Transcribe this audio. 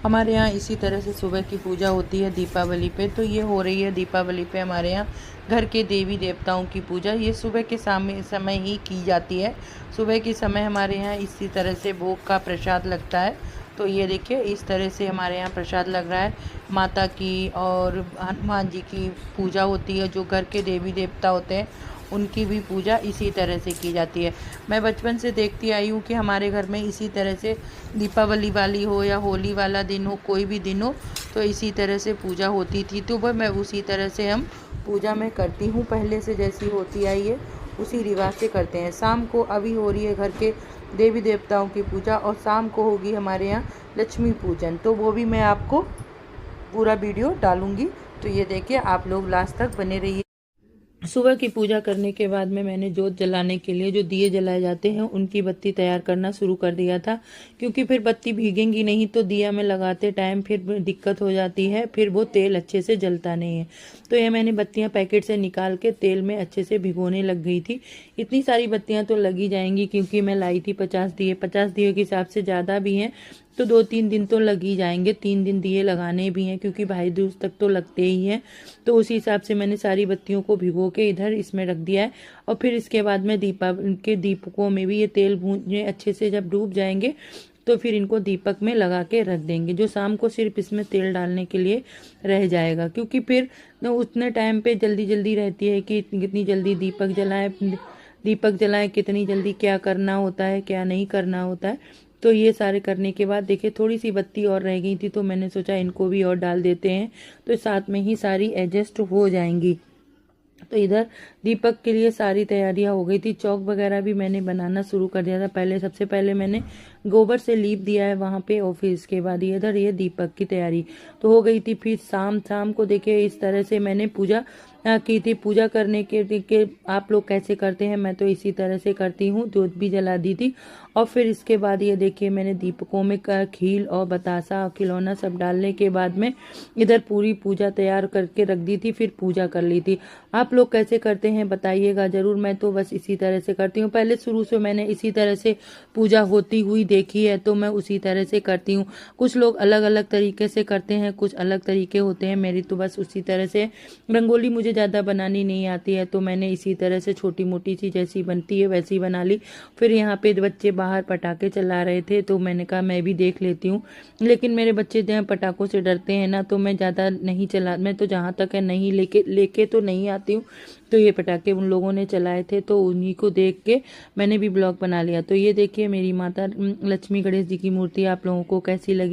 हमारे यहाँ इसी तरह से सुबह की पूजा होती है दीपावली पे। तो ये हो रही है दीपावली पे हमारे यहाँ घर के देवी देवताओं की पूजा। ये सुबह के समय ही की जाती है। सुबह के समय हमारे यहाँ इसी तरह से भोग का प्रसाद लगता है। तो ये देखिए इस तरह से हमारे यहाँ प्रसाद लग रहा है। माता की और हनुमान जी की पूजा होती है। जो घर के देवी देवता होते हैं उनकी भी पूजा इसी तरह से की जाती है। मैं बचपन से देखती आई हूँ कि हमारे घर में इसी तरह से दीपावली वाली हो या होली वाला दिन हो, कोई भी दिन हो, तो इसी तरह से पूजा होती थी। तो वह मैं उसी तरह से हम पूजा मैं करती हूँ, पहले से जैसी होती आई है उसी रिवाज से करते हैं। शाम को अभी हो रही है घर के देवी देवताओं की पूजा और शाम को होगी हमारे यहाँ लक्ष्मी पूजन। तो वो भी मैं आपको पूरा वीडियो डालूंगी। तो ये देखिए आप लोग लास्ट तक बने रहिए। सुबह की पूजा करने के बाद में मैंने जोत जलाने के लिए जो दिए जलाए जाते हैं उनकी बत्ती तैयार करना शुरू कर दिया था, क्योंकि फिर बत्ती भीगेंगी नहीं तो दिया में लगाते टाइम फिर दिक्कत हो जाती है, फिर वो तेल अच्छे से जलता नहीं है। तो ये मैंने बत्तियां पैकेट से निकाल के तेल में अच्छे से भिगोने लग गई थी। इतनी सारी बत्तियां तो लगी जाएंगी क्योंकि मैं लाई थी 50 दिए, 50 दिए के हिसाब से ज़्यादा भी हैं तो 2-3 दिन तो लग ही जाएंगे। 3 दिन दिए लगाने भी हैं क्योंकि भाई दूज तक तो लगते ही हैं। तो उसी हिसाब से मैंने सारी बत्तियों को भिगो के इधर इसमें रख दिया है। और फिर इसके बाद में के दीपकों में भी ये तेल भूंजने अच्छे से जब डूब जाएंगे तो फिर इनको दीपक में लगा के रख देंगे, जो शाम को सिर्फ इसमें तेल डालने के लिए रह जाएगा। क्योंकि फिर उतने टाइम पे जल्दी जल्दी रहती है कि कितनी जल्दी दीपक जलाएं, कितनी जल्दी क्या करना होता है क्या नहीं करना होता है। तो ये सारे करने के बाद देखिए थोड़ी सी बत्ती और रह गई थी तो मैंने सोचा इनको भी और डाल देते हैं, तो साथ में ही सारी एडजस्ट हो जाएंगी। तो इधर दीपक के लिए सारी तैयारियां हो गई थी। चौक वगैरह भी मैंने बनाना शुरू कर दिया था। सबसे पहले मैंने गोबर से लीप दिया है वहां पे, और फिर इसके बाद इधर ये दीपक की तैयारी तो हो गई थी। फिर शाम को देखिए इस तरह से मैंने पूजा की थी। पूजा करने के आप लोग कैसे करते हैं, मैं तो इसी तरह से करती हूँ। जोत भी जला दी थी और फिर इसके बाद ये देखिए मैंने दीपकों में खील और बतासा और खिलौना सब डालने के बाद में इधर पूरी पूजा तैयार करके रख दी थी, फिर पूजा कर ली थी। आप लोग कैसे करते हैं बताइएगा जरूर। मैं तो बस इसी तरह से करती हूँ, पहले शुरू से मैंने इसी तरह से पूजा होती हुई देखी है तो मैं उसी तरह से करती हूँ। कुछ लोग अलग अलग तरीके से करते हैं, कुछ अलग तरीके होते हैं, मेरी तो बस उसी तरह से। रंगोली मुझे ज़्यादा बनानी नहीं आती है तो मैंने इसी तरह से छोटी मोटी सी जैसी बनती है वैसी बना ली। फिर यहाँ पे बच्चे बाहर पटाखे चला रहे थे तो मैंने कहा मैं भी देख लेती हूँ, लेकिन मेरे बच्चे पटाखों से डरते हैं ना, तो मैं ज़्यादा नहीं चला, मैं तो जहाँ तक है नहीं लेके तो नहीं आती हूँ। तो ये पटाखे उन लोगों ने चलाए थे तो उन्हीं को देख के मैंने भी ब्लॉग बना लिया। तो ये देखिए मेरी माता लक्ष्मी गणेश जी की मूर्ति आप लोगों को कैसी लगी।